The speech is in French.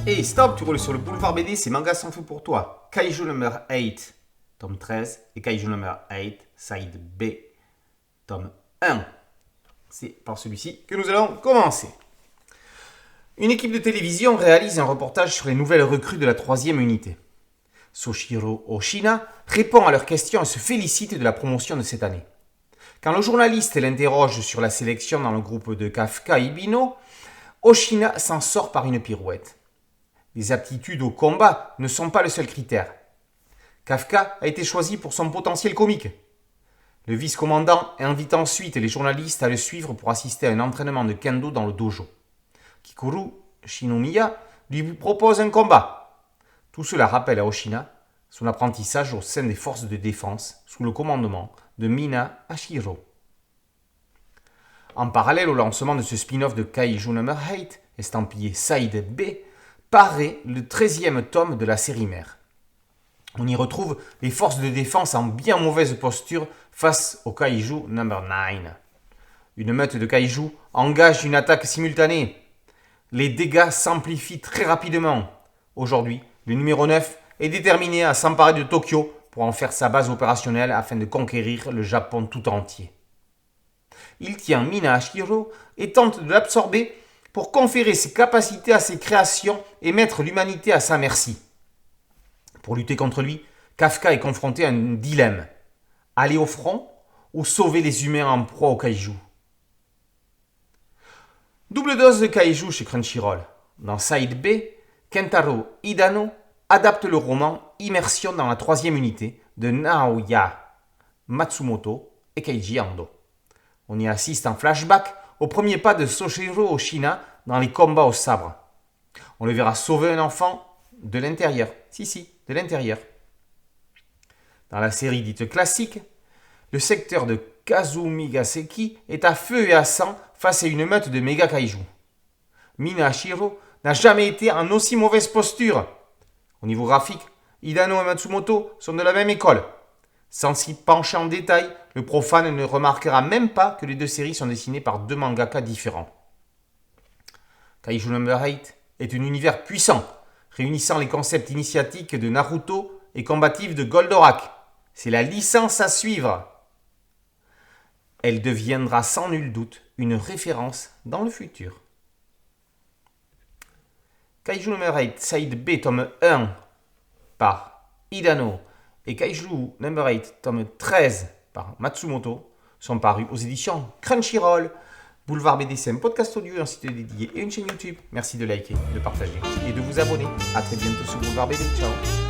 Hey, stop, tu roules sur le boulevard BD, c'est Manga sans feu pour toi. Kaiju number 8, tome 13, et Kaiju number 8, side B, tome 1. C'est par celui-ci que nous allons commencer. Une équipe de télévision réalise un reportage sur les nouvelles recrues de la 3e unité. Soshiro Oshina répond à leurs questions et se félicite de la promotion de cette année. Quand le journaliste l'interroge sur la sélection dans le groupe de Kafka Ibino, Oshina s'en sort par une pirouette. Les aptitudes au combat ne sont pas le seul critère. Kafka a été choisi pour son potentiel comique. Le vice-commandant invite ensuite les journalistes à le suivre pour assister à un entraînement de kendo dans le dojo. Kikuru Shinomiya lui propose un combat. Tout cela rappelle à Oshina son apprentissage au sein des forces de défense sous le commandement de Mina Hashiro. En parallèle au lancement de ce spin-off de Kaiju number 8, estampillé Side B, paraît le 13e tome de la série mère. On y retrouve les forces de défense en bien mauvaise posture face au Kaiju number 9. Une meute de Kaiju engage une attaque simultanée. Les dégâts s'amplifient très rapidement. Aujourd'hui, le numéro 9 est déterminé à s'emparer de Tokyo pour en faire sa base opérationnelle afin de conquérir le Japon tout entier. Il tient Mina Hashiro et tente de l'absorber pour conférer ses capacités à ses créations et mettre l'humanité à sa merci. Pour lutter contre lui, Kafka est confronté à un dilemme. Aller au front ou sauver les humains en proie au kaiju. Double dose de kaiju chez Crunchyroll. Dans Side B, Kentaro Hidano adapte le roman Immersion dans la 3e unité de Naoya Matsumoto et Keiji Ando. On y assiste en flashback au premier pas de Soshiro Oshina dans les combats au sabre. On le verra sauver un enfant de l'intérieur. De l'intérieur. Dans la série dite classique, le secteur de Kazumigaseki est à feu et à sang face à une meute de méga kaiju. Mina Hashiro n'a jamais été en aussi mauvaise posture. Au niveau graphique, Hidano et Matsumoto sont de la même école. Sans s'y pencher en détail, le profane ne remarquera même pas que les deux séries sont dessinées par deux mangaka différents. Kaiju number 8 est un univers puissant, réunissant les concepts initiatiques de Naruto et combatifs de Goldorak. C'est la licence à suivre. Elle deviendra sans nul doute une référence dans le futur. Kaiju number 8, Side B, tome 1 par Hidano et Kaiju number 8, tome 13 par Matsumoto sont parus aux éditions Crunchyroll. Boulevard BD, c'est un podcast audio, un site dédié et une chaîne YouTube. Merci de liker, de partager et de vous abonner. A très bientôt sur Boulevard BD. Ciao.